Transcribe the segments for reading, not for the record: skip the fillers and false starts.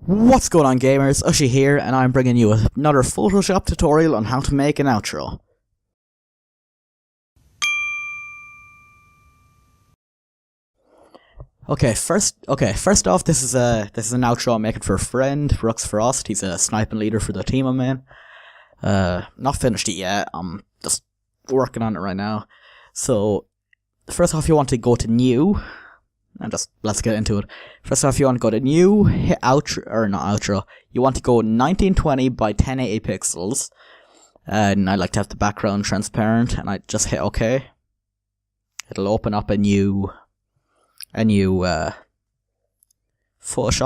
What's going on, gamers? Ushi here, and I'm bringing you another Photoshop tutorial on how to make an outro. First off, this is an outro I'm making for a friend, Rux Frost. He's a sniping leader for the team I'm in. Not finished it yet. I'm just working on it right now. So, first off, you want to go to New. And just, let's get into it. First off, you want to go to New, hit Outro, or not Outro. You want to go 1920 by 1080 pixels. And I like to have the background transparent, and I just hit OK. It'll open up a new Photoshop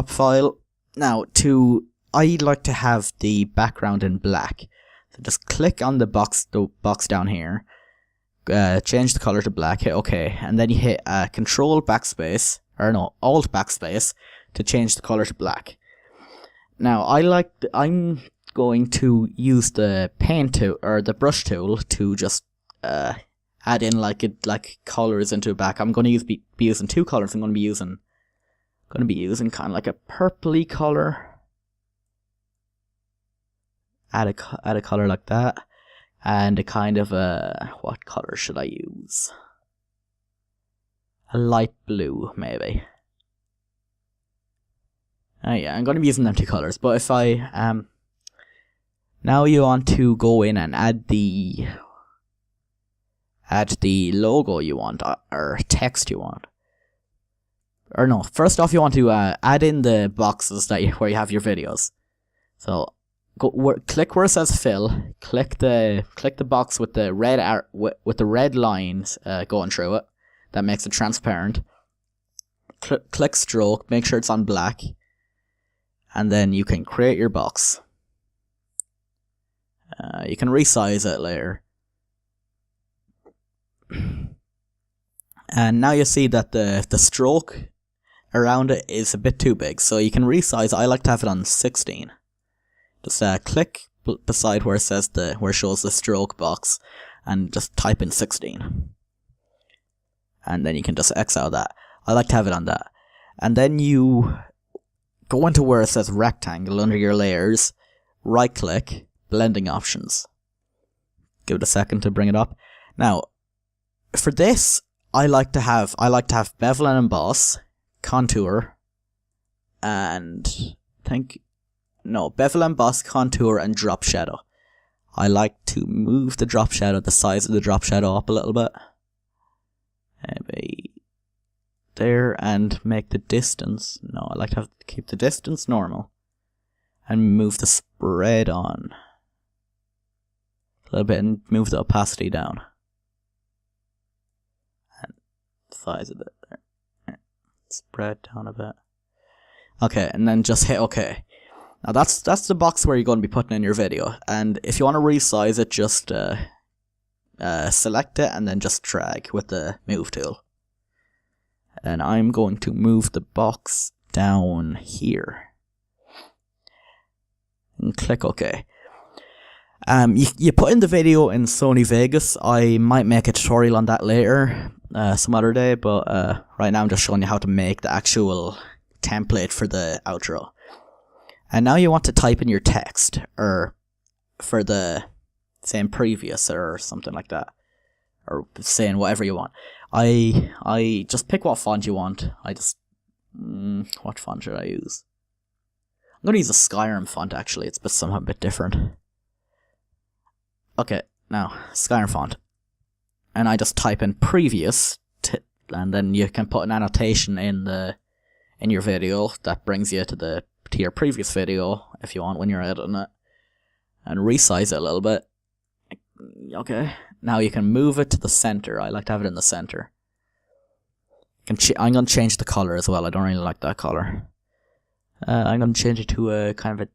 file. Now, I like to have the background in black. So just click on the box down here. Change the color to black, hit OK, and then you hit Alt backspace to change the color to black. Now I'm going to use the paint tool or the brush tool to just add in like colors into it back. I'm going to be using two colors. I'm going to be using kind of like a purpley color. Add a color like that. And a kind of what color should I use? A light blue, maybe. Yeah, I'm going to be using them two colors. But if I now you want to go in and add the logo you want or text you want. Or no, first off you want to add in the boxes where you have your videos. So click where it says fill. Click the box with the red lines going through it. That makes it transparent. Click stroke. Make sure it's on black, and then you can create your box. You can resize it later. And now you see that the stroke around it is a bit too big, so you can resize. I like to have it on 16. Just click beside where it says where it shows the stroke box, and just type in 16, and then you can just X out that. I like to have it on that, and then you go into where it says rectangle under your layers, right click, blending options. Give it a second to bring it up. Now, for this, I like to have bevel and emboss, contour, and bevel, emboss, contour, and drop shadow. I like to move the drop shadow, the size of the drop shadow up a little bit. Maybe there, and make the distance. No, I like to keep the distance normal. And move the spread on a little bit, and move the opacity down. And size of it there. Spread down a bit. Okay, and then just hit OK. Now that's the box where you're going to be putting in your video, and if you want to resize it, just select it and then just drag with the move tool. And I'm going to move the box down here and click OK. You put in the video in Sony Vegas. I might make a tutorial on that later, some other day, but right now I'm just showing you how to make the actual template for the outro. And now you want to type in your text, or for the same previous or something like that, or saying whatever you want. I just pick what font you want. What font should I use? I'm gonna use a Skyrim font actually. It's somehow a bit different. Okay, now Skyrim font, and I just type in previous, and then you can put an annotation in your video that brings you to your previous video if you want when you're editing it, and resize it a little bit. Okay, now you can move it to the center. I like to have it in the center. I'm going to change the color as well. I don't really like that color. I'm going to change it to a kind of a,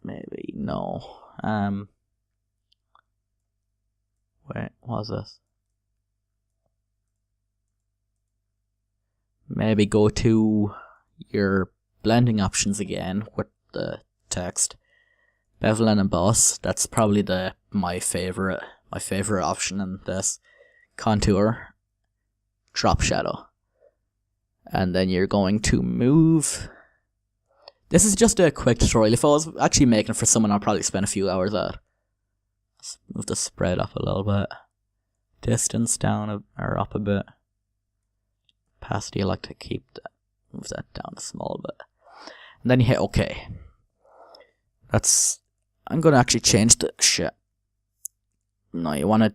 maybe, no. Wait, what is this? Maybe go to your blending options again with the text, bevel and emboss. That's probably my favorite option in this. Contour, drop shadow, and then you're going to move This is just a quick tutorial. If I was actually making it for someone, I'd probably spend a few hours at it. Let's move the spread up a little bit. Distance down or up a bit. Opacity, I like to keep that. Move that down a small bit. And then you hit OK. I'm going to actually change the shit. No, you want to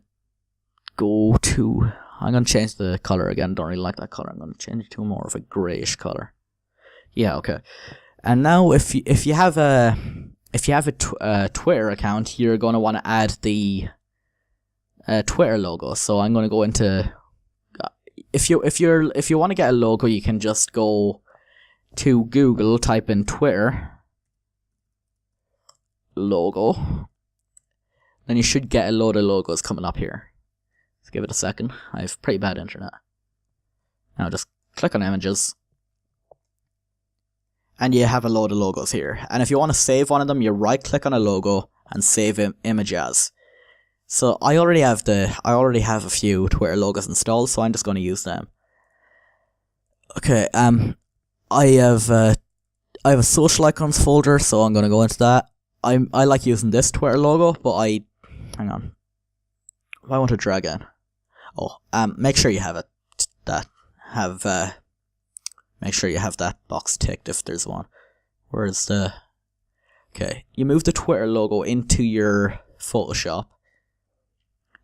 go to... I'm going to change the color again. Don't really like that color. I'm going to change it to more of a grayish color. Yeah, okay. And now if you have a Twitter account, you're going to want to add the Twitter logo. So I'm going to go into if you want to get a logo, you can just go to Google, type in Twitter logo. Then you should get a load of logos coming up here. Let's give it a second. I have pretty bad internet. Now just click on images. And you have a load of logos here. And if you want to save one of them, you right click on a logo and save image as. So I already have a few Twitter logos installed, so I'm just going to use them. Okay, I have a social icons folder, so I'm going to go into that. I like using this Twitter logo, but hang on. I want to drag in. Oh, make sure you have it. Make sure you have that box ticked if there's one. Where's the... Okay, you move the Twitter logo into your Photoshop.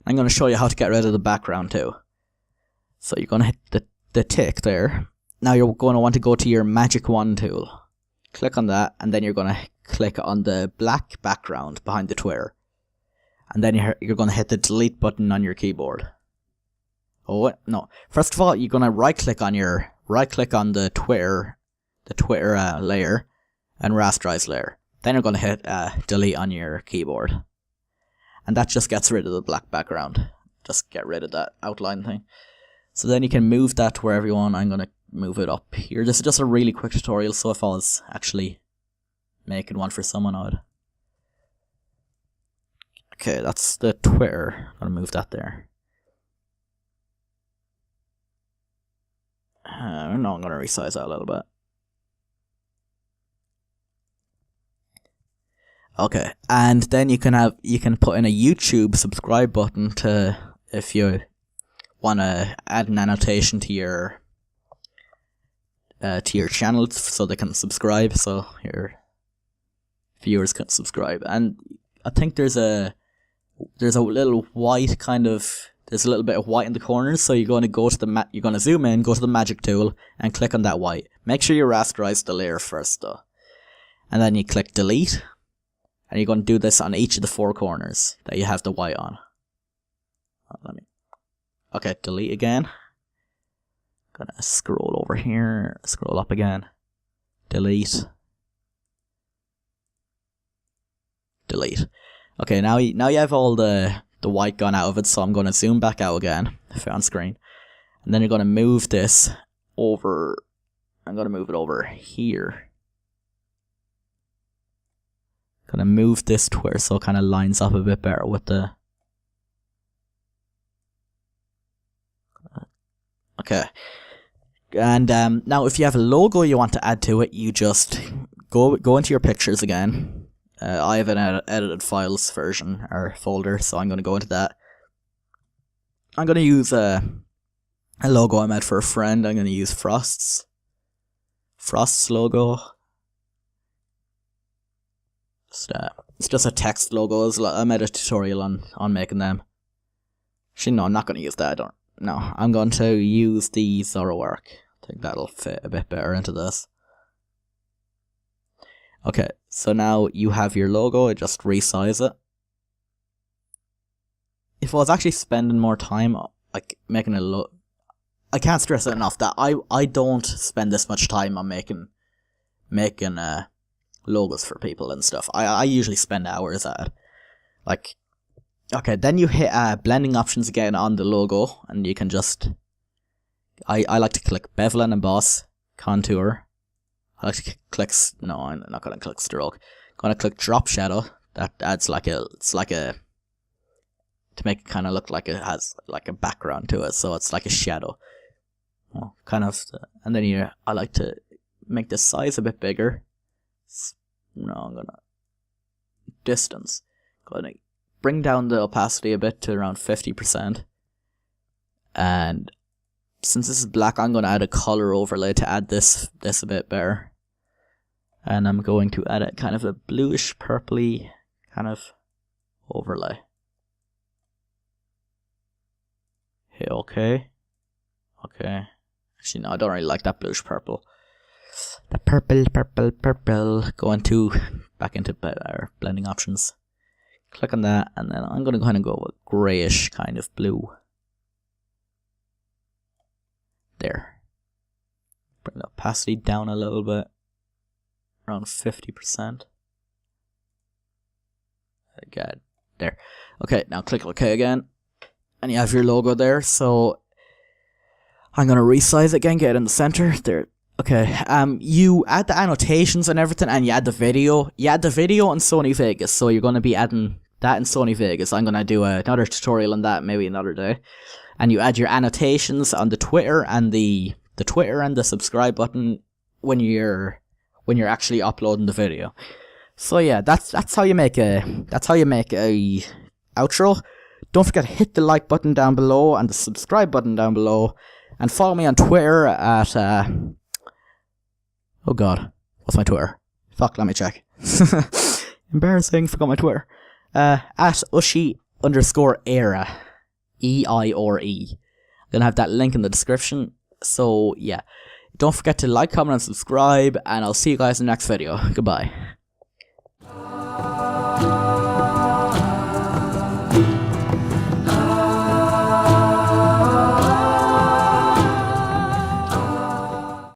I'm going to show you how to get rid of the background too. So you're going to hit the tick there. Now you're going to want to go to your Magic Wand tool. Click on that, and then you're going to click on the black background behind the Twitter. And then you're going to hit the delete button on your keyboard. Oh, no. First of all, you're going to right click on the Twitter layer and rasterize layer. Then you're going to hit delete on your keyboard. And that just gets rid of the black background. Just get rid of that outline thing. So then you can move that to wherever you want. I'm going to move it up here. This is just a really quick tutorial, so if I was actually making one for someone, I would... Okay, that's the Twitter. I'm going to move that there. No, I'm going to resize that a little bit. Okay, and then you can put in a YouTube subscribe button to if you want to add an annotation to your channel so they can subscribe, so your viewers can subscribe. And I think there's a little white there's a little bit of white in the corners, so you're going to go to you're going to zoom in, go to the magic tool, and click on that white. Make sure you rasterize the layer first though, and then you click delete, and you're going to do this on each of the 4 corners that you have the white on. Okay, delete again. Gonna scroll over here, scroll up again, delete, delete. Okay, now you have all the white gone out of it, so I'm going to zoom back out again on screen, and then you're going to move this over. I'm going to move it over here. Going to move this to where so it kind of lines up a bit better with the... Okay. And now if you have a logo you want to add to it, you just go into your pictures again. I have an edited files version or folder, so I'm going to go into that. I'm going to use a logo I made for a friend. I'm going to use Frost's logo. It's just a text logo. I made a tutorial on making them. Actually, no, I'm not going to use that. No, I'm going to use the Zorro arc. I think that'll fit a bit better into this. Okay, so now you have your logo. I just resize it. If I was actually spending more time like making a logo, I can't stress it enough that I don't spend this much time on making logos for people and stuff. I usually spend hours at it. Like, okay, then you hit blending options again on the logo, and you can just... I like to click bevel and emboss, contour. I like to click... No, I'm not going to click stroke. I'm going to click drop shadow. That adds to make it kind of look like it has like a background to it, so it's like a shadow. Well, kind of... And then I like to make the size a bit bigger. No, I'm gonna distance. Gonna bring down the opacity a bit to around 50%. And since this is black, I'm gonna add a color overlay to add this a bit better. And I'm going to add a kind of a bluish purpley kind of overlay. Hit OK. Okay. Actually, no, I don't really like that bluish purple. The purple. Back into our blending options. Click on that, and then I'm going to kind of go with grayish kind of blue. There. Bring the opacity down a little bit. Around 50%. Again. There. Okay, now click OK again. And you have your logo there, so I'm going to resize it again, get it in the center. There. Okay, you add the annotations and everything, and you add the video. You add the video on Sony Vegas, so you're going to be adding that in Sony Vegas. I'm going to do another tutorial on that maybe another day. And you add your annotations on the Twitter and the Twitter and the subscribe button when you're actually uploading the video. So yeah, that's how you make a outro. Don't forget to hit the like button down below and the subscribe button down below, and follow me on Twitter at oh god, what's my Twitter? Fuck, let me check. Embarrassing, forgot my Twitter. At Ushi_era. EIRE. I'm gonna have that link in the description. So yeah, don't forget to like, comment, and subscribe, and I'll see you guys in the next video. Goodbye.